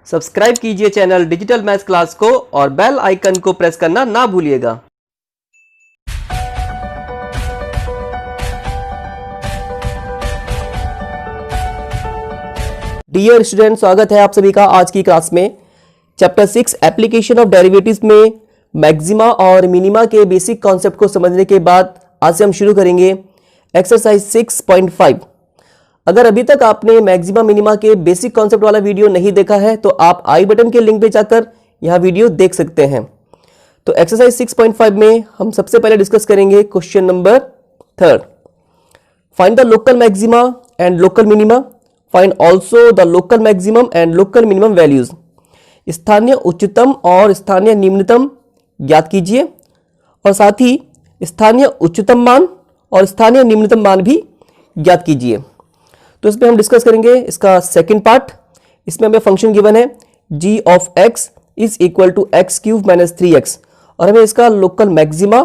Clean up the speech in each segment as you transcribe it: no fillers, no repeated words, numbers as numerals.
Subscribe कीजिए channel digital maths class को और बेल आइकन को प्रेस करना ना भूलिएगा। डियर स्टूडेंट, स्वागत है आप सभी का आज की क्लास में। चैप्टर 6 एप्लीकेशन ऑफ डेरिवेटिव्स में मैक्सिमा और मिनिमा के बेसिक कॉन्सेप्ट को समझने के बाद आज से हम शुरू करेंगे एक्सरसाइज 6.5। अगर अभी तक आपने मैक्सिमा मिनिमा के बेसिक कॉन्सेप्ट वाला वीडियो नहीं देखा है तो आप आई बटन के लिंक पे जाकर यह वीडियो देख सकते हैं। तो एक्सरसाइज 6.5 में हम सबसे पहले डिस्कस करेंगे question number 3। Find the local maxima and local minima, find also the local maximum and local minimum values. स्थानीय उच्चतम और स्थानीय निम्नतम ज्ञात कीजिए और साथ ही स्थानीय उच्चतम मान और स्थानीय निम्नतम मान भी ज्ञात कीजिए। तो इसमें हम डिस्कस करेंगे इसका सेकंड पार्ट। इसमें हमें फंक्शन गिवन है g of x is equal to x cube minus 3x और हमें इसका लोकल मैक्सिमा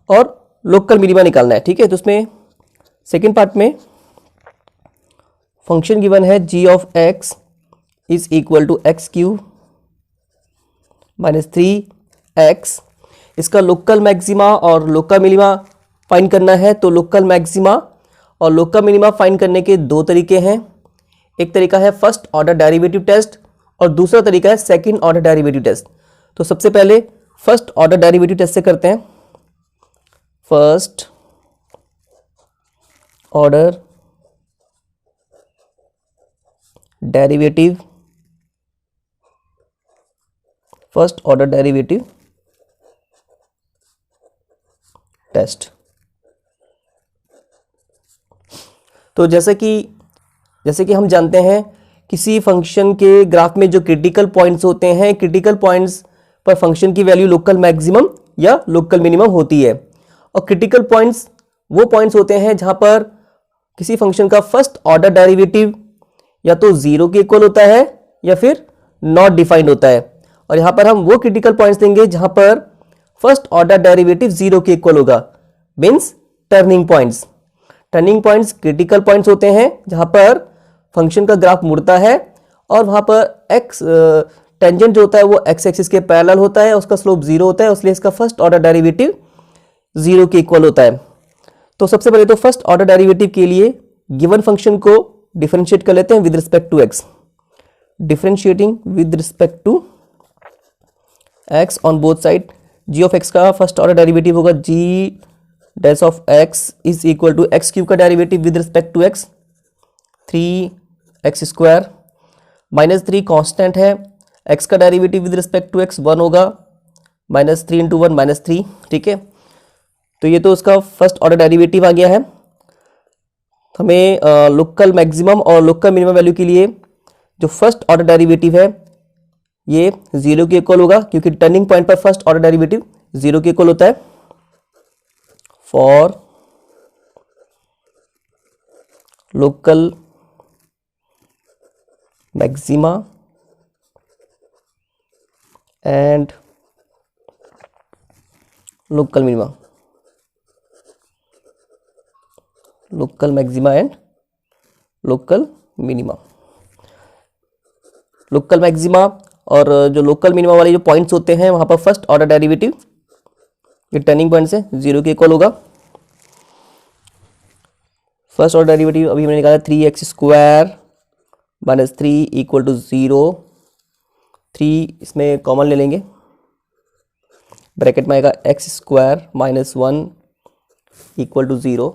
और लोकल मिनिमा निकालना है। ठीक है, तो उसमें सेकंड पार्ट में फंक्शन गिवन है g of x is equal to x cube minus 3x। इसका लोकल मैक्सिमा और लोकल मिनिमा फाइंड करना है। तो लोकल मैक्सिमा और लोकल मिनिमा फाइंड करने के दो तरीके हैं। एक तरीका है फर्स्ट ऑर्डर डेरिवेटिव टेस्ट और दूसरा तरीका है सेकंड ऑर्डर डेरिवेटिव टेस्ट। तो सबसे पहले फर्स्ट ऑर्डर डेरिवेटिव टेस्ट से करते हैं। First order derivative test. तो जैसे कि हम जानते हैं किसी फंक्शन के ग्राफ में जो क्रिटिकल पॉइंट्स होते हैं, क्रिटिकल पॉइंट्स पर फंक्शन की वैल्यू लोकल मैक्सिमम या लोकल मिनिमम होती है। और क्रिटिकल पॉइंट्स वो पॉइंट्स होते हैं जहां पर किसी फंक्शन का फर्स्ट ऑर्डर डेरिवेटिव या तो जीरो के इक्वल होता है या फिर नॉट डिफाइंड होता है। और यहां पर हम वो क्रिटिकल पॉइंट्स देंगे जहां पर फर्स्ट ऑर्डर डेरिवेटिव जीरो के इक्वल होगा, means turning points. Turning points critical points होते हैं जहां पर फंक्शन का ग्राफ मुड़ता है और वहां पर एक्स टेंजेंट जो होता है वो एक्स एक्सिस के पैरेलल होता है, उसका स्लोप जीरो होता है, इसलिए इसका फर्स्ट ऑर्डर डेरिवेटिव जीरो के इक्वल होता है। तो सबसे पहले तो फर्स्ट ऑर्डर डेरिवेटिव के लिए गिवन फंक्शन को डिफरेंशिएट कर लेते हैं with respect to X. Differentiating with respect to X on both side. G of X का फर्स्ट ऑर्डर डेरिवेटिव होगा G dash of x is equal to x cube का derivative with respect to x 3x square minus 3 constant है। x का derivative with respect to x 1 होगा, minus 3 into 1 minus 3। ठीक है, तो ये तो उसका फर्स्ट ऑर्डर डेरिवेटिव आ गया है। हमें लोकल मैक्सिमम और लोकल मिनिमम वैल्यू के लिए जो फर्स्ट ऑर्डर डेरिवेटिव है ये जीरो के इक्वल होगा, क्योंकि टर्निंग पॉइंट पर फर्स्ट ऑर्डर डेरिवेटिव जीरो के इक्वल होता है। For local maxima and local minima, local maxima and local minima. Local maxima और जो लोकल मिनिमा वाले जो पॉइंट्स होते हैं वहां पर फर्स्ट ऑर्डर डेरिवेटिव ये टर्निंग पॉइंट से जीरो के इक्वल होगा। फर्स्ट ऑर्डर डेरिवेटिव अभी मैंने निकाला 3x square minus 3 equal to 0। 3 इसमें कॉमन ले लेंगे, ब्रैकेट में आएगा x square minus 1 equal to 0।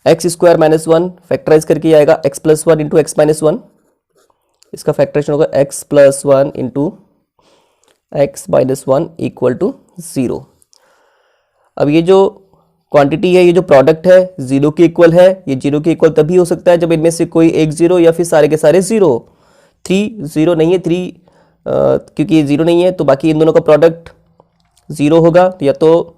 X square minus 1 factorise करके आएगा x plus 1 into x minus 1। इसका फैक्टराइजेशन होगा x plus 1 into x minus 1 equal to 0। अब ये जो क्वांटिटी है, ये जो प्रोडक्ट है जीरो के इक्वल है। ये जीरो के इक्वल तभी हो सकता है जब इनमें से कोई एक जीरो या फिर सारे के सारे जीरो। 3 जीरो नहीं है, 3 क्योंकि ये जीरो नहीं है तो बाकी इन दोनों का प्रोडक्ट जीरो होगा। या तो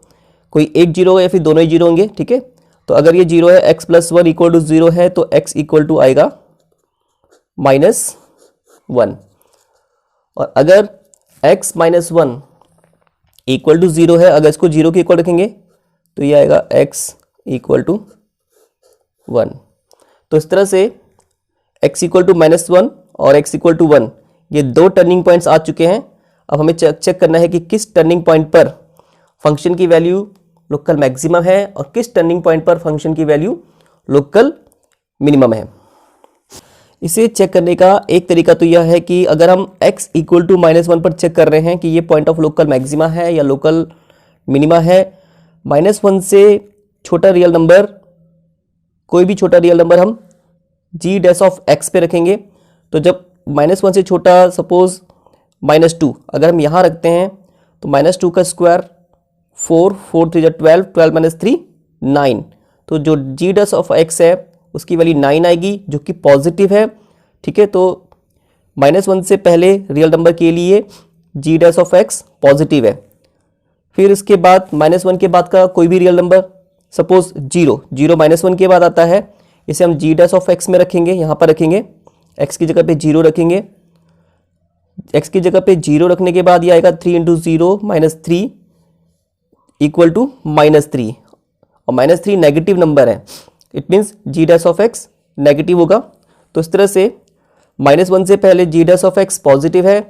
कोई एक जीरो होगा या फिर दोनों ही जीरो होंगे। ठीक है, तो अगर ये जीरो है x प्लस 1 इक्वल टू 0 है तो x इक्वल टू आएगा माइनस 1। और अगर x माइनस 1 इक्वल टू 0 है, अगर इसको 0 के इक्वल रखेंगे तो ये आएगा x इक्वल टू 1। तो इस तरह से x इक्वल टू माइनस 1 और x इक्वल टू 1 ये दो टर्निंग पॉइंट्स आ चुके हैं। अब हमें चेक करना है कि किस टर्निंग पॉइंट पर फंक्शन की वैल्यू लोकल मैक्सिमम है और किस टर्निंग पॉइंट पर फंक्शन की वैल्यू लोकल मिनिमम है। इसे चेक करने का एक तरीका तो यह है कि अगर हम x इक्वल टू -1 पर चेक कर रहे हैं कि ये पॉइंट ऑफ लोकल मैक्सिमा है या लोकल मिनिमा है, -1 से छोटा रियल नंबर, कोई भी छोटा रियल नंबर हम g डैश ऑफ x पे रखेंगे। तो जब -1 से छोटा सपोज -2 अगर हम यहाँ रखते हैं तो -2 का स्क्वायर 4, 4 3 12, 12 - 3 9। तो जो g डैश ऑफ x है उसकी वैल्यू 9 आएगी जो कि पॉजिटिव है। ठीक है, तो -1 से पहले रियल नंबर के लिए g dash of x positive है। फिर इसके बाद -1 के बाद का कोई भी रियल नंबर सपोज 0 -1 के बाद आता है, इसे हम g डैश ऑफ x में रखेंगे, यहाँ पर रखेंगे, x की जगह पे 0 रखेंगे। x की जगह पे 0 रखने के बाद ये आएगा 3 × 0 -3 इक्वल टू -3 और -3 नेगेटिव नंबर है, it means g dash of x negative होगा। तो इस तरह से -1 से पहले g dash of x positive है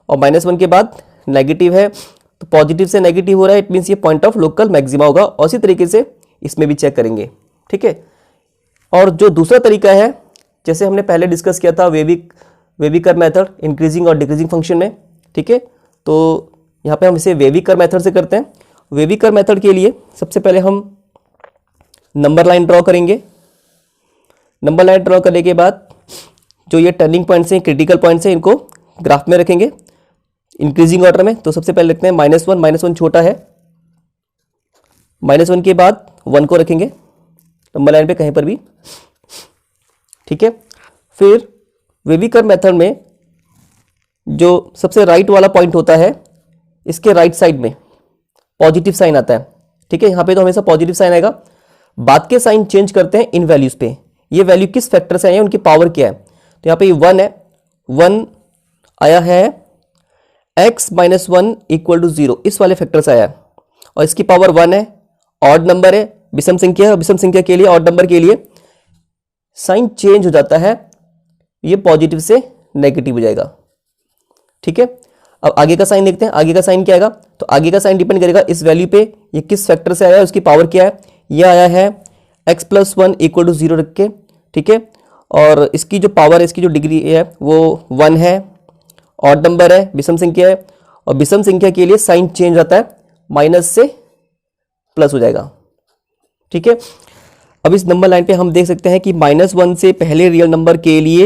और -1 के बाद नेगेटिव है, तो पॉजिटिव से नेगेटिव हो रहा है, इट मीन्स ये पॉइंट ऑफ लोकल मैक्सिमा होगा। और इसी तरीके से इसमें भी चेक करेंगे। ठीक है, और जो दूसरा तरीका है, जैसे हमने पहले डिस्कस किया था वेविकर मेथड इंक्रीजिंग और डिक्रीजिंग फंक्शन में। ठीक है, तो यहाँ पे हम इसे वेविकर मेथड से करते हैं। वेविकर मेथड के लिए सबसे पहले हम नंबर लाइन ड्रॉ करेंगे। नंबर लाइन ड्रॉ करने के बाद जो ये टर्निंग पॉइंट्स हैं, क्रिटिकल पॉइंट्स हैं, इनको ग्राफ में रखेंगे इंक्रीजिंग ऑर्डर में। तो सबसे पहले लिखते हैं -1, -1 छोटा है, -1 के बाद 1 को रखेंगे नंबर लाइन पे कहीं पर भी। ठीक है, फिर वेविकर मेथड में जो सबसे राइट वाला पॉइंट होता है, इसके राइट साइड में पॉजिटिव साइन आता है। ठीक है, यहाँ पे तो हमेशा पॉजिटिव साइन आएगा। बाद के साइन चेंज करते हैं इन वैल्यूज पे, ये वैल्यू किस फैक्टर से आई है, उनकी पावर क्या है। तो यहाँ पे ये 1 है, 1 आया है x - 1 इक्वल टू 0, इस वाले फैक्टर से आया है और इसकी पावर 1 है, ऑड नंबर है, विषम संख्या है। विषम संख्या के लिए, ऑड नंबर के लिए साइन चेंज हो जाता है, ये पॉजिटिव से नेगेटिव हो जाएगा। ठीक है, अब आगे का साइन देखते हैं, आगे का साइन क्या आएगा। तो आगे का साइन डिपेंड करेगा इस वैल्यू पे, ये किस फैक्टर से आया है, उसकी पावर क्या है। ये आया है x + 1 इक्वल टू 0 रख के। ठीक है, और इसकी जो पावर है, इसकी जो डिग्री है वो 1 है, ऑड नंबर है, विषम संख्या है, और विषम संख्या के लिए साइन चेंज आता है, माइनस से प्लस हो जाएगा। ठीक है, अब इस नंबर लाइन पे हम देख सकते हैं कि -1 से पहले रियल नंबर के लिए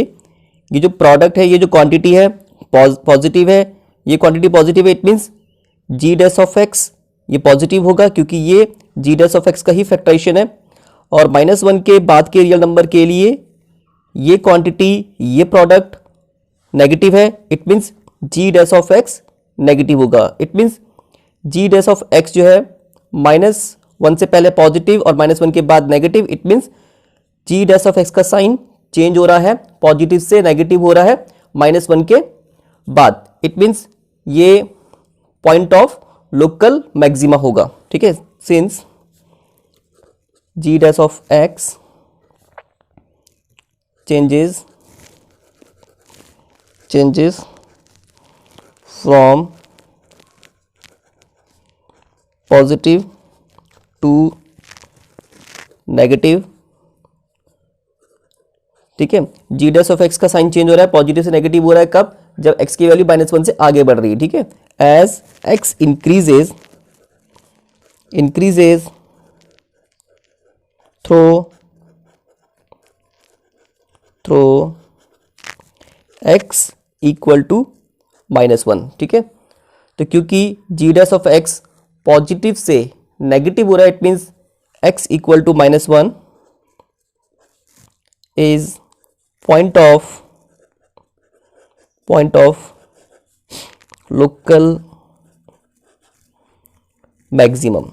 ये जो प्रोडक्ट है, ये जो क्वांटिटी है पॉजिटिव है, ये क्वांटिटी पॉजिटिव है, it means g dash of x ये पॉजिटिव होगा क्योंकि ये g डैश ऑफ x का ही फैक्टराइजेशन है। और -1 के बाद के रियल नंबर के लिए ये क्वांटिटी, ये प्रोडक्ट नेगेटिव है, it means g dash of x negative होगा। It means g dash of x जो है -1 से पहले पॉजिटिव और -1 के बाद negative, it means g dash of x का साइन चेंज हो रहा है, पॉजिटिव से नेगेटिव हो रहा है -1 के बाद, इट मीन्स ये पॉइंट ऑफ लोकल मैक्सिमा होगा। ठीक है, since g dash of x changes from positive to negative। ठीक है, g डैश ऑफ x का साइन चेंज हो रहा है, पॉजिटिव से नेगेटिव हो रहा है कब, जब x की वैल्यू -1 से आगे बढ़ रही है। ठीक है, as x increases through x equal to -1। ठीक है, तो क्योंकि g dash of x positive से नेगेटिव हो रहा है, it means x equal to -1 is point of local maximum,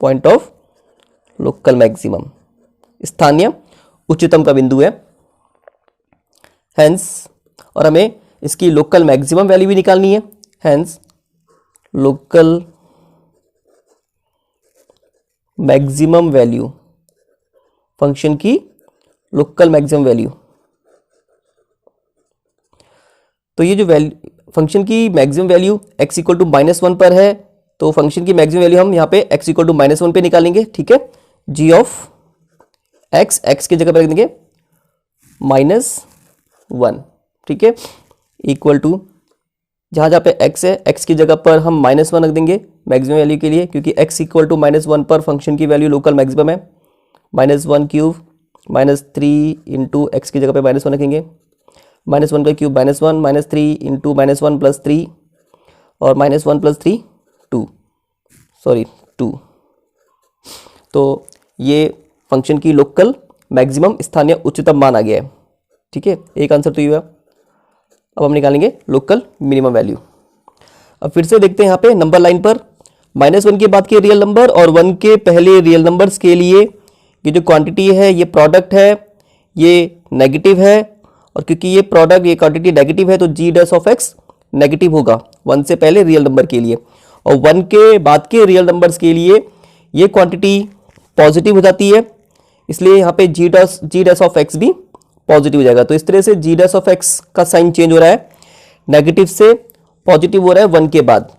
point of local maximum स्थानीय उच्चतम का बिंदु है। हेंस, और हमें इसकी लोकल मैक्सिमम वैल्यू भी निकालनी है, hence local maximum value, function की लोकल मैक्सिमम वैल्यू तो ये जो फंक्शन की maximum value x equal to -1 पर है, तो फंक्शन की मैक्सिमम वैल्यू हम यहाँ पे x इक्वल टू -1 पे निकालेंगे, ठीक है। g ऑफ x की जगह पर रख देंगे -1, ठीक है, इक्वल टू जहाँ जहाँ पे x है x की जगह पर हम -1 रख देंगे मैक्सिमम वैल्यू के लिए, क्योंकि x इक्वल टू -1 पर फंक्शन की वैल्यू लोकल मैक्सिमम है। -1 क्यूब -3 इंटू एक्स की जगह पे -1 रखेंगे, -1 का क्यूब -1 -3 इंटू -1 प्लस 3 और -1 प्लस 3 2। तो ये फंक्शन की लोकल मैक्सिमम स्थानीय उच्चतम मान आ गया है, ठीक है। एक आंसर तो ये हुआ। अब हम निकालेंगे लोकल मिनिमम वैल्यू। अब फिर से देखते हैं यहाँ पे नंबर लाइन पर -1 के बाद के रियल नंबर और 1 के पहले रियल नंबर्स के लिए ये जो क्वांटिटी है ये प्रोडक्ट है, ये नेगेटिव है, और क्योंकि ये प्रोडक्ट ये क्वांटिटी नेगेटिव है तो जी डैश ऑफ एक्स नेगेटिव होगा 1 से पहले रियल नंबर के लिए, और 1 के बाद के रियल नंबर्स के लिए ये क्वांटिटी पॉजिटिव हो जाती है, इसलिए यहाँ पे जी डैश ऑफ एक्स भी पॉजिटिव हो जाएगा। तो इस तरह से जी डैश ऑफ एक्स का साइन चेंज हो रहा है, नेगेटिव से पॉजिटिव हो रहा है 1 के बाद।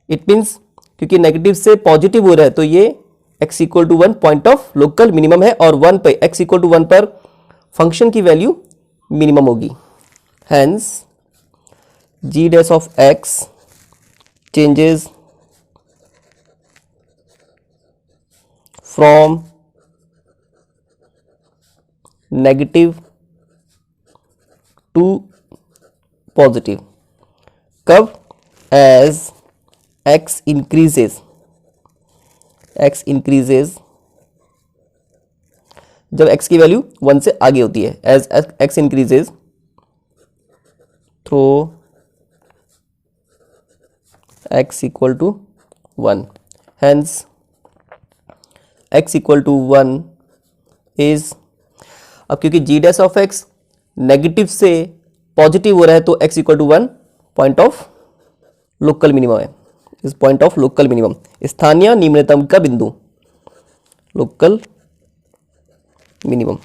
इट मीन्स क्योंकि नेगेटिव से पॉजिटिव हो रहा है तो ये x equal to 1 point of local minimum है, और 1 पे x इक्वल टू 1 पर फंक्शन की वैल्यू मिनिमम होगी। Hence g dash of x changes from negative to positive कब? एज x increases, जब x की वैल्यू 1 से आगे होती है, एज x increases तो x equal to 1, hence x equal to 1 is, अब क्योंकि g dash of x negative से पॉजिटिव हो रहा है तो x equal to 1 point of local minimum है, इस पॉइंट ऑफ लोकल मिनिमम स्थानीय निम्नतम का बिंदु, लोकल मिनिमम,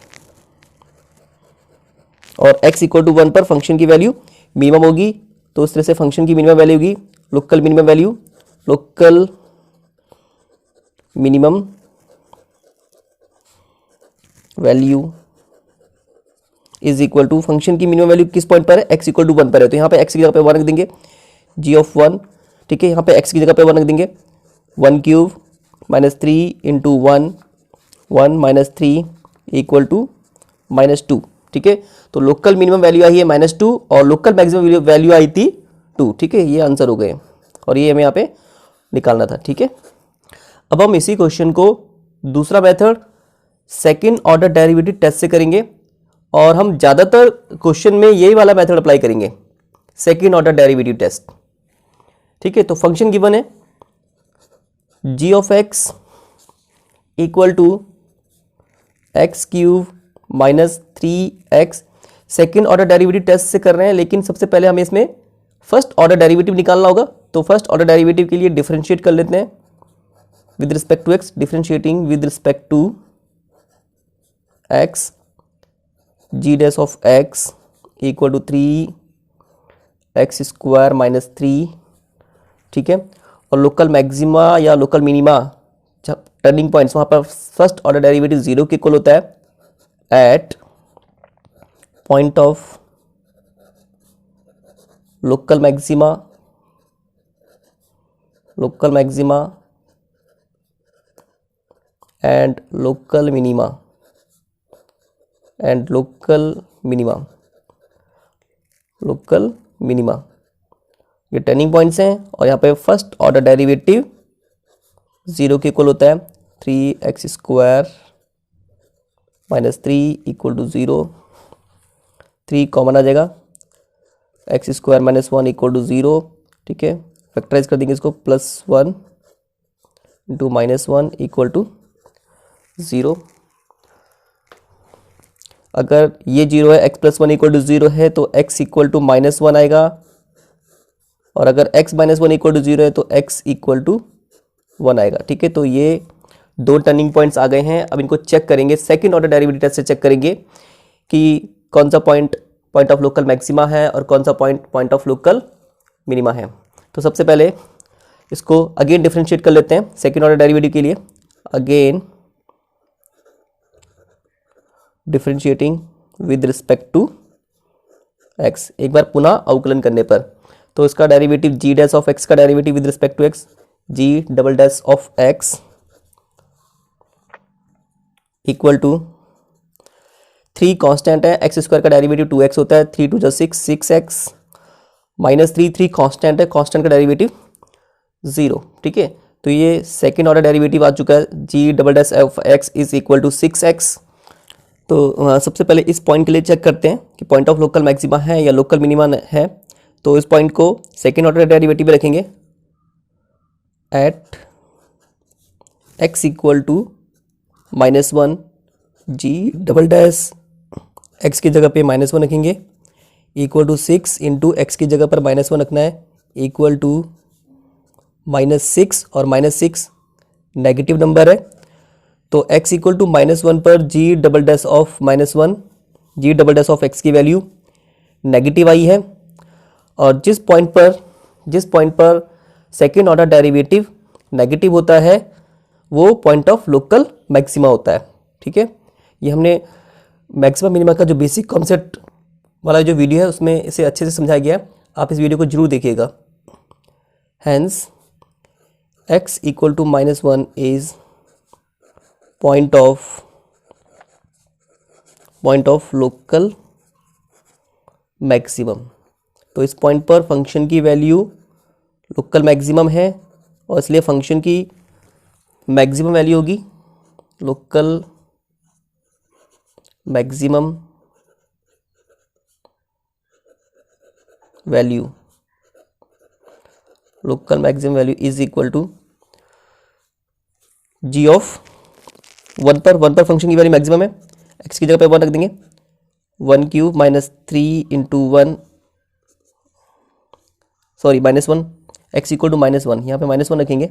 और x इक्वल टू 1 पर फंक्शन की वैल्यू मिनिमम होगी, तो उस तरह से फंक्शन की मिनिमम वैल्यू होगी local minimum value, local minimum value is equal to, function की मिनिमम वैल्यू किस पॉइंट पर है? x इक्वल टू 1 पर है, तो यहाँ पे x की जगह पे 1 रख देंगे, g ऑफ 1, ठीक है। यहाँ पे x की जगह पे 1 रख देंगे, 1 क्यूब -3 इंटू 1 -3 इक्वल टू -2, ठीक है। तो लोकल मिनिमम वैल्यू आई है -2 और लोकल मैक्सिमम वैल्यू आई थी 2, ठीक है। ये आंसर हो गए और ये हमें यहाँ पे निकालना था, ठीक है। अब हम इसी क्वेश्चन को दूसरा method second order derivative test से करेंगे, और हम ज़्यादातर क्वेश्चन में यही वाला मेथड अप्लाई करेंगे, सेकेंड ऑर्डर डेरिवेटिव टेस्ट, ठीक है। तो फंक्शन गिवन है g of x equal to x cube -3x, second order derivative test से कर रहे हैं, लेकिन सबसे पहले हमें इसमें फर्स्ट ऑर्डर डेरिवेटिव निकालना होगा। तो फर्स्ट ऑर्डर डेरिवेटिव के लिए डिफरेंशिएट कर लेते हैं with respect to x, differentiating with respect to x, g dash of x equal to 3x square -3, ठीक है। और लोकल मैक्सिमा या लोकल मिनिमा जब टर्निंग पॉइंट्स वहाँ पर फर्स्ट ऑर्डर डेरिवेटिव 0 के इक्वल होता है at point of local maxima and local minima, ये टर्निंग पॉइंट्स हैं, और यहाँ पे फर्स्ट ऑर्डर डेरिवेटिव 0 के इक्वल होता है 3x square -3 equal to 0, 3 common आ जाएगा, x स्क्वायर -1 इक्वल टू 0, ठीक है। फैक्टराइज कर देंगे इसको, +1 इंटू -1 इक्वल टू 0। अगर ये 0 है, x +1 इक्वल टू 0 है तो x इक्वल टू -1 आएगा, और अगर x -1 इक्वल टू 0 है तो x इक्वल टू 1 आएगा, ठीक है। तो ये दो टर्निंग पॉइंट्स आ गए हैं। अब इनको चेक करेंगे, सेकंड ऑर्डर डेरिवेटिव टेस्ट से चेक करेंगे कि कौन सा point point of local maxima है और कौन सा पॉइंट ऑफ लोकल मिनिमा है। तो सबसे पहले इसको अगेन डिफरेंशिएट कर लेते हैं सेकेंड ऑर्डर डेरिवेटिव के लिए। Again differentiating with respect to X, एक बार पुनः अवकलन करने पर, तो इसका derivative G dash of X का derivative with respect to X, G double dash of x equal to 3 constant है, एक्स स्क्वायर का डेरिवेटिव 2x होता है, 3 2 6x माइनस 3 कांस्टेंट है, कांस्टेंट का डेरिवेटिव 0। ठीक है, तो ये सेकेंड ऑर्डर डेरिवेटिव आ चुका है, G double dash of X is equal to 6x। तो सबसे पहले इस पॉइंट के लिए चेक करते हैं कि पॉइंट ऑफ लोकल मैक्सिमा है या लोकल मिनिमा है। तो इस पॉइंट को सेकेंड ऑर्डर डेरिवेटिव में रखेंगे at x equal to -1, ji double dash x की जगह पे -1 रखेंगे इक्वल टू 6 इंटू एक्स की जगह पर -1 रखना है इक्वल टू -6, और -6 नेगेटिव नंबर है, तो x इक्वल टू -1 पर G double dash of -1, ji double dash of x की वैल्यू नेगेटिव आई है। और जिस पॉइंट पर सेकेंड ऑर्डर डेरिवेटिव नेगेटिव होता है वो पॉइंट ऑफ लोकल मैक्सिमा होता है। ठीक है, ये हमने मैक्सिमा मिनिमा का जो बेसिक कॉन्सेप्ट वाला जो वीडियो है उसमें इसे अच्छे से समझाया गया है, आप इस वीडियो को जरूर देखिएगा। Hence x equal to -1 is point of local maximum. तो इस पॉइंट पर फंक्शन की वैल्यू लोकल मैक्सिमम है और इसलिए फंक्शन की मैक्सिमम वैल्यू होगी local maximum value, local maximum value is equal to g of 1 पर फंक्शन की वैल्यू मैक्सिमम है, एक्स की जगह पे 1 रख देंगे, 1 cube minus 3 into 1, sorry -1, x equal to -1, यहाँ पे -1 रखेंगे,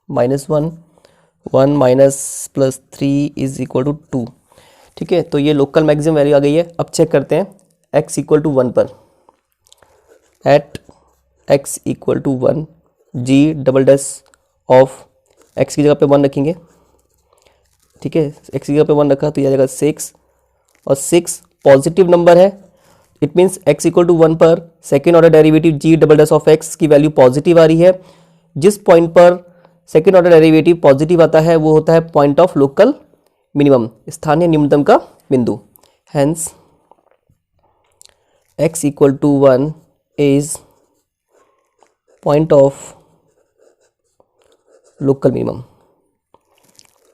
-1 1 minus plus 3 is equal to 2। ठीक है, तो ये लोकल मैक्सिमम वैल्यू आ गई है। अब चेक करते हैं x इक्वल टू 1 पर, at x equal to 1, ji double dash of x की जगह पे 1 रखेंगे। ठीक है, x की जगह पे 1 रखा तो यह आ जाएगा 6, और 6 पॉजिटिव नंबर है, it means x equal to 1 पर second order derivative g double dash of x की वैल्यू पॉजिटिव आ रही है। जिस पॉइंट पर सेकेंड ऑर्डर डेरिवेटिव पॉजिटिव आता है वो होता है पॉइंट ऑफ लोकल मिनिमम, स्थानीय न्यूनतम का बिंदु। Hence x equal to 1 is point of local minimum,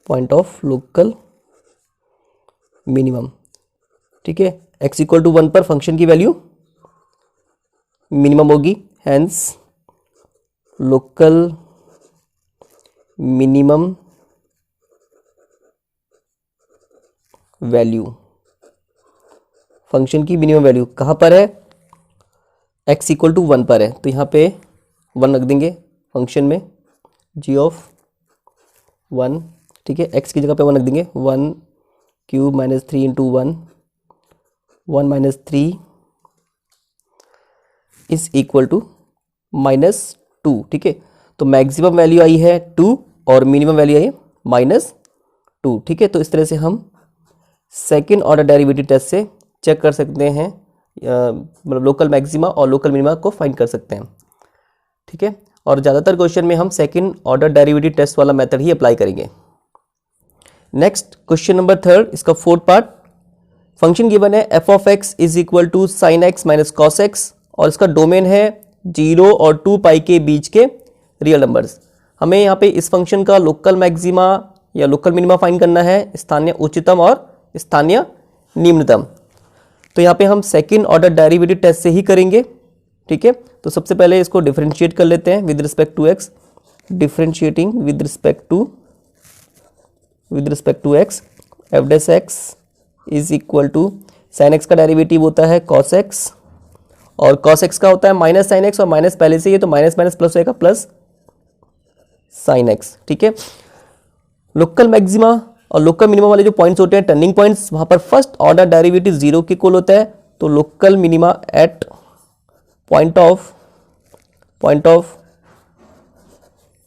point of local minimum. ठीक है, x इक्वल टू 1 पर फंक्शन की वैल्यू मिनिमम होगी, hence local minimum value, function की मिनिमम वैल्यू कहाँ पर है, x इक्वल टू 1 पर है, तो यहाँ पे 1 रख देंगे फंक्शन में, g ऑफ 1। ठीक है, x की जगह पे 1 रख देंगे, 1 cube minus 3 into 1, 1 minus 3 is equal to -2। ठीक है, तो मैक्सिमम वैल्यू आई है 2 और मिनिमम वैल्यू आई है -2। ठीक है, तो इस तरह से हम सेकेंड ऑर्डर डेरिवेटिव टेस्ट से चेक कर सकते हैं, मतलब लोकल मैक्सिमा और लोकल मिनिमा को फाइंड कर सकते हैं। ठीक है, और ज़्यादातर क्वेश्चन में हम सेकेंड ऑर्डर डेरिवेटिव टेस्ट वाला मेथड ही अप्लाई करेंगे। नेक्स्ट क्वेश्चन नंबर 3, इसका 4th पार्ट। फंक्शन गिवन है f of x is equal to sine x minus cos x, और इसका डोमेन है 0 और 2 पाई के बीच के रियल नंबर्स। हमें यहाँ पे इस फंक्शन का लोकल मैक्सिमा या लोकल मिनिमा फाइंड करना है, स्थानीय उच्चतम और स्थानीय निम्नतम। तो यहाँ पे हम सेकेंड ऑर्डर डेरिवेटिव टेस्ट से ही करेंगे। ठीक है, तो सबसे पहले इसको डिफरेंशिएट कर लेते हैं with respect to x, differentiating with respect to x, f dash x is equal to sine x का डेरिवेटिव होता है कॉस एक्स, और कॉस एक्स का होता है माइनस साइन एक्स, और माइनस पहले से ही है तो माइनस माइनस प्लस होएगा प्लस साइन एक्स। ठीक है, लोकल मैक्सिमा और लोकल मिनिमम वाले जो पॉइंट्स होते हैं टर्निंग पॉइंट्स, वहां पर फर्स्ट ऑर्डर डेरिवेटिव 0 के इक्वल होता है। तो local minima at point of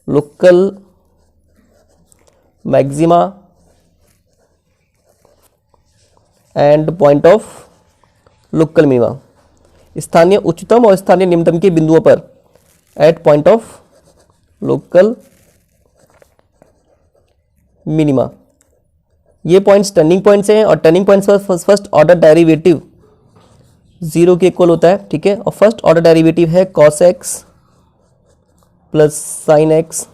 local maxima and point of local minima, स्थानीय उच्चतम और स्थानीय निम्नतम के बिंदुओं पर at point of local minima, ये पॉइंट्स टर्निंग पॉइंट्स हैं और टर्निंग पॉइंट्स पर फर्स्ट ऑर्डर डेरिवेटिव 0 के इक्वल होता है, ठीक है। और फर्स्ट ऑर्डर डेरिवेटिव है cos x plus sine x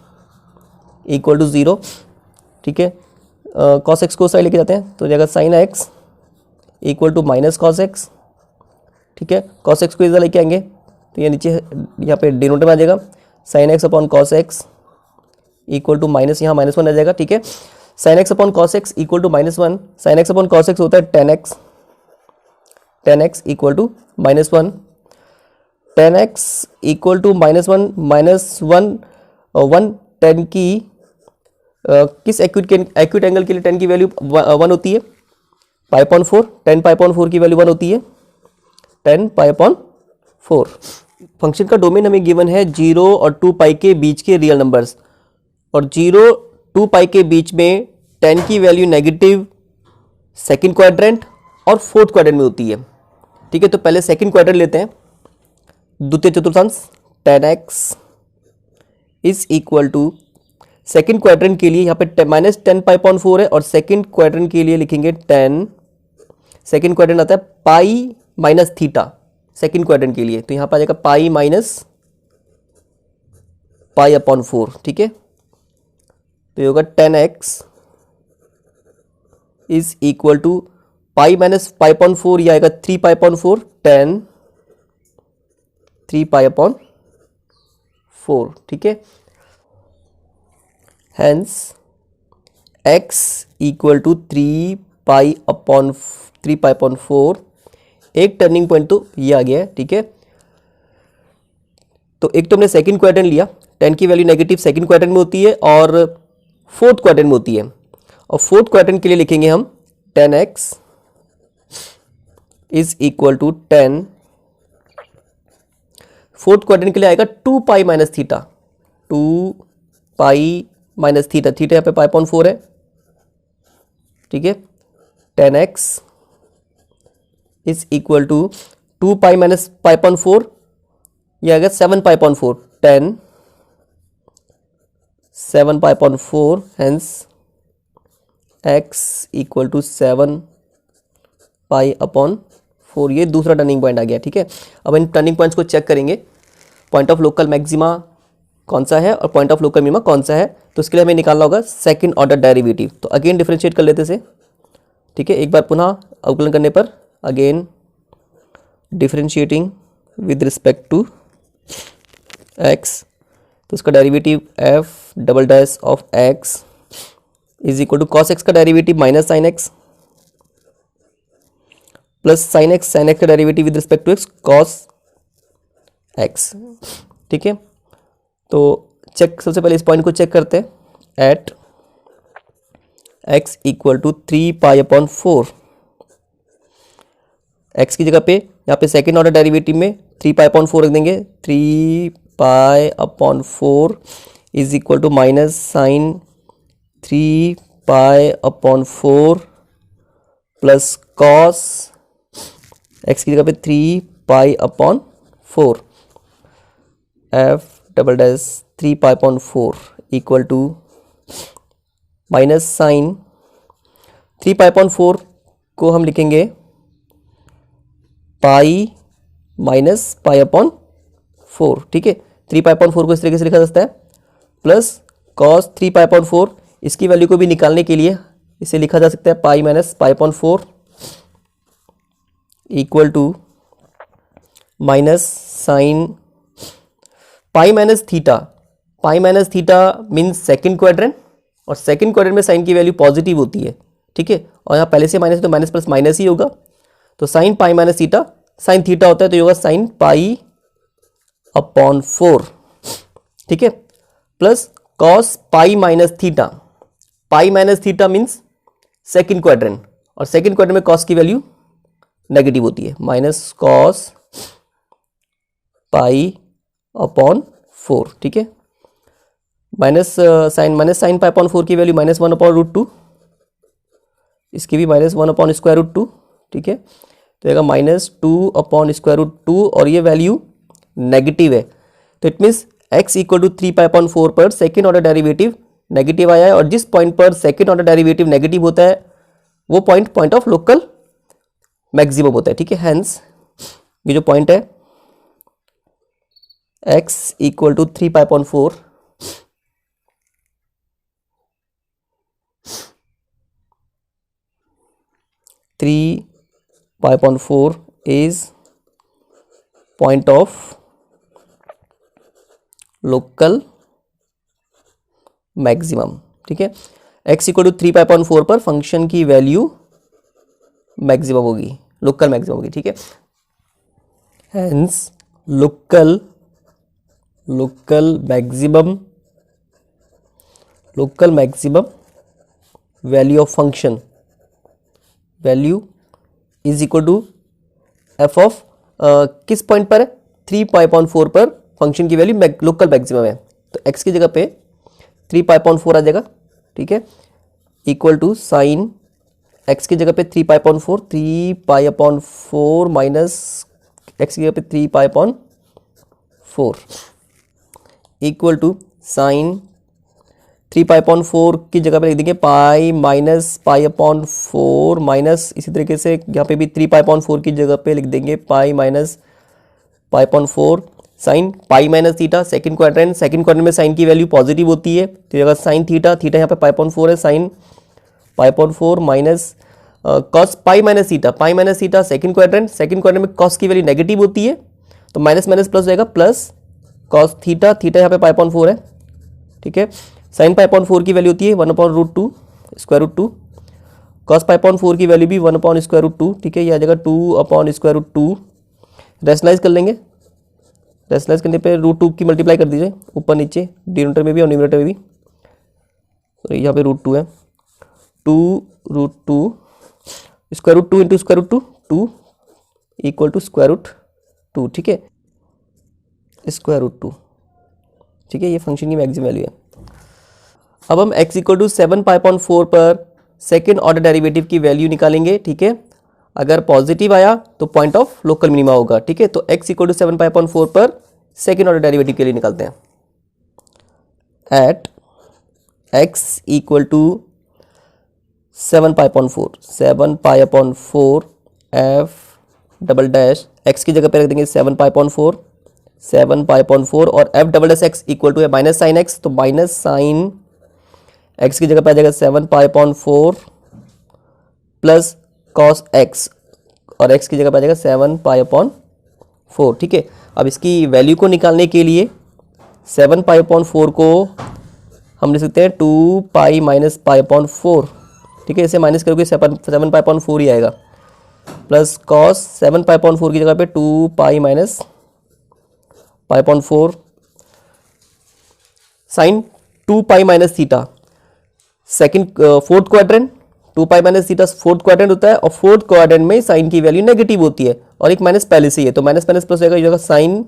equal to 0, ठीक है। cos x को साइड लेके जाते हैं तो हो जाएगा sine x equal to minus cos x, ठीक है। cos x को इधर लेके आएंगे तो ये नीचे यहाँ पे डिनोटर में आ जाएगा sine x upon cos x equal to minus, यहाँ -1 आ जाएगा, ठीक है। Sine x upon cos x equal to -1, sine x upon cos x होता है tan x equal to -1, tan x equal to -1 tan की किस एक्यूट एंगल के लिए टेन की वैल्यू 1 होती है, π/4, टेन π/4 की वैल्यू 1 होती है, टेन π/4। फंक्शन का डोमेन हमें गिवन है 0 और 2 पाई के बीच के रियल नंबर्स, और 0 2 पाई के बीच में 10 की वैल्यू नेगेटिव सेकंड क्वाड्रेंट और फोर्थ क्वाड्रेंट में होती है, ठीक है। तो पहले सेकंड क्वाड्रेंट लेते हैं, द्वितीय चतुर्थांश 10x is equal to, second quadrant के लिए यहाँ पे -10 π/4 है और सेकंड क्वाड्रेंट के लिए लिखेंगे 10, सेकंड क्वाड्रेंट आता है pi minus theta second quadrant के लिए, तो यहाँ पर आ जाएगा पाई माइनस π/4, ठीक है। तो ये होगा 10x is equal to pi minus π/4, ये आएगा 3 π/4, 10 3 π/4, ठीक है। हेंस x इक्वल टू 3 π/4, एक टर्निंग पॉइंट तो ये आ गया है, ठीक है। तो एक तो हमने सेकंड क्वाड्रेंट लिया, 10 की वैल्यू नेगेटिव सेकंड क्वाड्रेंट में होती है और फोर्थ क्वाड्रेंट में होती है, और फोर्थ क्वाड्रेंट के लिए लिखेंगे हम 10x is equal to 10, fourth quadrant के लिए आएगा 2 pi minus theta, 2 pi minus theta, theta यहाँ पे π/4 है, ठीक है। 10x is equal to 2 pi minus π/4, यह आएगा 7 π/4, 10 7 π/4, हेंस x इक्वल टू 7 π/4, ये दूसरा टर्निंग पॉइंट आ गया, ठीक है। अब इन टर्निंग पॉइंट्स को चेक करेंगे, पॉइंट ऑफ लोकल मैक्सिमा कौन सा है और पॉइंट ऑफ लोकल मिनिमा कौन सा है, तो इसके लिए हमें निकालना होगा सेकंड ऑर्डर डेरिवेटिव। तो अगेन डिफरेंशिएट कर लेते से, ठीक है। एक बार पुनः अवकलन करने पर again differentiating with respect to x, तो इसका derivative f double dash of x is equal to cos x का derivative minus sine X plus sine x का derivative with respect to x cos x, ठीक है। तो check, सबसे पहले इस पॉइंट को चेक करते हैं, at x equal to 3 π/4, x की जगह पे यहाँ पे सेकेंड ऑर्डर डेरिवेटिव में 3 π/4 रख देंगे, 3 π/4 is equal to minus sine 3 π/4 plus cos x की जगह पे 3 π/4, f double dash 3 π/4 equal to minus sine 3 π/4 को हम लिखेंगे पाई माइनस π/4, ठीक है। 3 π/4 को इस तरीके से लिखा जा सकता है, प्लस कॉस 3 π/4, इसकी वैल्यू को भी निकालने के लिए इसे लिखा जा सकता है pi minus π/4 equal to minus sine pi minus theta means second quadrant, और सेकंड क्वाड्रेंट में साइन की वैल्यू पॉजिटिव होती है, ठीक है। और यहाँ पहले से माइनस, तो माइनस प्लस माइनस ही होगा, तो sign pi minus theta, sine theta होता है तो ये होगा साइन π/4, ठीक है, plus cos pi minus theta means second quadrant, और सेकंड क्वाड्रेंट में कॉस की वैल्यू नेगेटिव होती है, माइनस कॉस पाई अपॉन 4, ठीक है। माइनस साइन पाई अपॉन 4 की वैल्यू -1/√2, इसकी भी -1/√2, ठीक है। तो आएगा -2/√2 और ये वैल्यू नेगेटिव है, तो it means x equal to 3π/4 पर सेकेंड ऑर्डर डेरिवेटिव नेगेटिव आया है, और जिस पॉइंट पर सेकेंड ऑर्डर डेरिवेटिव नेगेटिव होता है वो पॉइंट ऑफ लोकल मैक्सिमम होता है, ठीक है। हेंस ये जो पॉइंट है x equal to 3π/4 3π/4 is point of local maximum, ठीक है। x इक्वल टू 3π/4 पर फंक्शन की वैल्यू मैक्सिमम होगी, लोकल मैक्सिमम होगी, ठीक है। Hence local maximum value of function value is equal to f of किस पॉइंट पर है, 3π/4 पर फंक्शन की वैल्यू लोकल मैक्सिमम है, तो x की जगह पे 3π/4 आ जाएगा, ठीक है, इक्वल टू साइन x की जगह पे 3π/4 माइनस x की जगह पे 3π/4 इक्वल टू साइन 3π/4 की जगह पे लिख देंगे पाई माइनस π/4 माइनस, इसी तरीके से यहाँ पे भी 3π/4 की जगह पे लिख देंगे pi minus π/4 sine pi minus theta, second quadrant में साइन की वैल्यू पॉजिटिव होती है, तो जगह साइन थीटा यहाँ पे π/4 है, sine π/4 minus cos pi minus theta, second quadrant में कॉस की वैल्यू नेगेटिव होती है, तो माइनस माइनस प्लस हो जाएगा, प्लस कॉस थीटा यहाँ पे π/4 है, ठीक है। साइन π/4 की वैल्यू होती है 1/√2 स्क्वायर रूट 2, कॉस π/4 की वैल्यू भी 1/√2, ठीक है, ये आ जाएगा 2/√2। रेशनलाइज कर लेंगे, रेशनलाइज करने पे √2 की मल्टीप्लाई कर दीजिए ऊपर नीचे, डिनोमिनेटर में भी और न्यूमरेटर में भी, तो यहाँ पे √2 है, 2√2 square root 2 into square root 2 equal to square root 2, ठीक है, स्क्वायर रूट 2, ठीक है, ये फंक्शन की मैक्सिमम वैल्यू है। अब हम x इक्वल टू 7π/4 पर सेकेंड ऑर्डर डेरिवेटिव की वैल्यू निकालेंगे, ठीक है। अगर पॉजिटिव आया तो पॉइंट ऑफ लोकल मिनिमा होगा, ठीक है। तो x इक्वल टू 7π/4 पर सेकेंड ऑर्डर डेरिवेटिव के लिए निकालते हैं। At x equal to 7π/4 f double dash x की जगह पे रख देंगे 7π/4 और f double dash x equal to है माइनस साइन x, तो माइनस साइन x की जगह पे आ जाएगा 7π/4 प्लस कॉस x, और x की जगह पे आ जाएगा 7π/4, ठीक है। अब इसकी वैल्यू को निकालने के लिए 7π/4 को हम लिख सकते हैं 2π माइनस π/4, ठीक है, इसे माइनस करोगे 7π/4 ही आएगा, प्लस कॉस 7π/4 की जगह पे 2π minus π/4 sine 2π minus theta, fourth quadrant 2π minus theta fourth quadrant होता है, और फोर्थ क्वाड्रेंट में साइन की वैल्यू नेगेटिव होती है, और एक माइनस पहले से ही है, तो माइनस माइनस प्लस हो जाएगा, साइन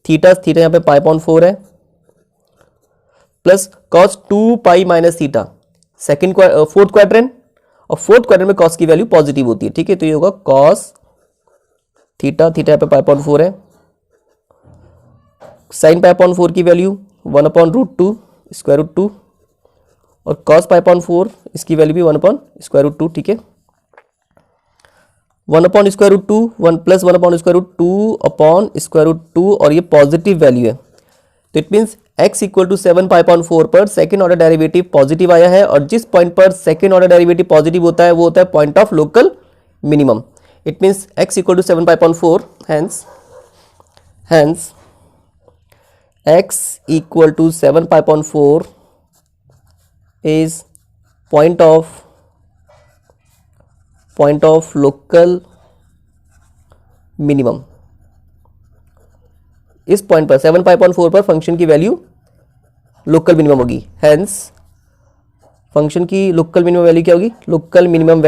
थीटा यहाँ पे π/4 है, plus cos 2π minus theta fourth quadrant, और फोर्थ क्वाड्रेंट में कॉस की वैल्यू पॉजिटिव होती है, ठीक है, तो ये होगा कॉस थीटा यहाँ पे π/4 है, साइन π/4 की वैल्यू 1/√2 स्क्वायर रूट 2, और कॉस π/4 इसकी वैल्यू भी 1/√2, ठीक है, 1/√2 1 प्लस 1/√2 और ये पॉजिटिव वैल्यू है, तो it means x equal to 7π/4 पर सेकेंड ऑर्डर डेरिवेटिव पॉजिटिव आया है, और जिस पॉइंट पर सेकेंड ऑर्डर डेरिवेटिव पॉजिटिव होता है वो होता है point of local minimum. It means x equal to 7π/4, hence x equal to 7π/4 is point of local minimum। इस पॉइंट पर 7π/4 पर फंक्शन की वैल्यू लोकल मिनिमम होगी, हेंस फंक्शन की लोकल मिनिमम वैल्यू क्या होगी? Local minimum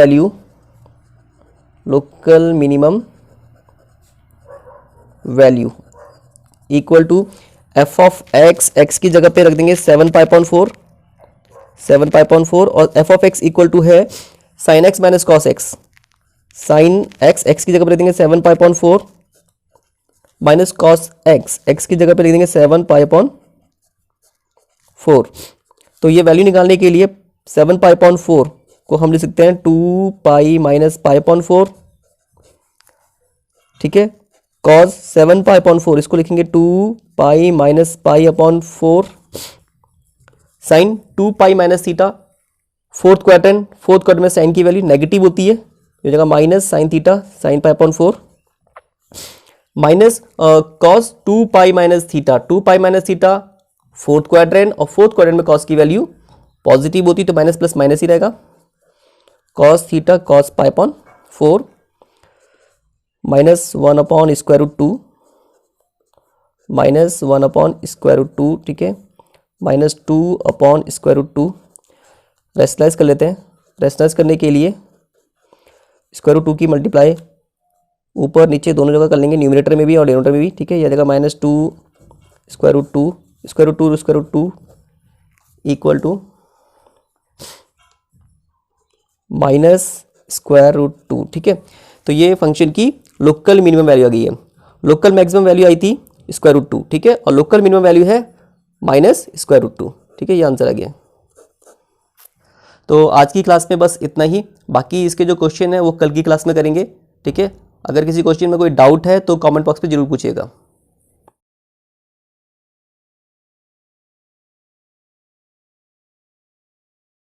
value equal to f of x, x की जगह पे रख देंगे 7 पाई/4 और f of x equal to है sine x minus cos x. Sine x, x की जगह पे रख देंगे 7 पाई/4 माइनस कॉस एक्स, एक्स की जगह पे लिख देंगे 7 पाई/4। तो ये वैल्यू निकालने के लिए 7 पाई/4 को हम लिख सकते हैं 2 पाई माइनस पाई/4, ठीक है। कॉस 7 पाई/4 इसको लिखेंगे 2 पाई माइनस पाई/4। Sine 2 pi minus theta, fourth quadrant में साइन की वैल्यू नेगेटिव होती है, ये जगह माइनस साइन थीटा, साइन पाई/4 minus cos 2 pi minus theta, 2 pi minus theta fourth quadrant, और फोर्थ क्वाड्रेंट में कॉस की वैल्यू पॉजिटिव होती है तो माइनस प्लस माइनस ही रहेगा। कॉस थीटा कॉस पाई/4 माइनस 1/√2 माइनस 1/√2, ठीक है, माइनस 2/√2। रेशनलाइज कर लेते हैं। रेशनलाइज करने के लिए √2 की मल्टीप्लाई ऊपर नीचे दोनों जगह कर लेंगे, न्यूमरेटर में भी और डिनोमिनेटर में भी, ठीक है। यह जगह -2 इक्वल टू -√2, ठीक है। तो ये फंक्शन की लोकल मिनिमम वैल्यू आ गई है। लोकल मैक्सिमम वैल्यू आई थी √2, ठीक है, और लोकल मिनिमम वैल्यू है -√2, ठीक है। ये आंसर आ गया। तो आज की क्लास में बस इतना ही, बाकी इसके जो क्वेश्चन है वो कल की क्लास में करेंगे, ठीक है। अगर किसी क्वेश्चन में कोई डाउट है तो कमेंट बॉक्स पे जरूर पूछिएगा।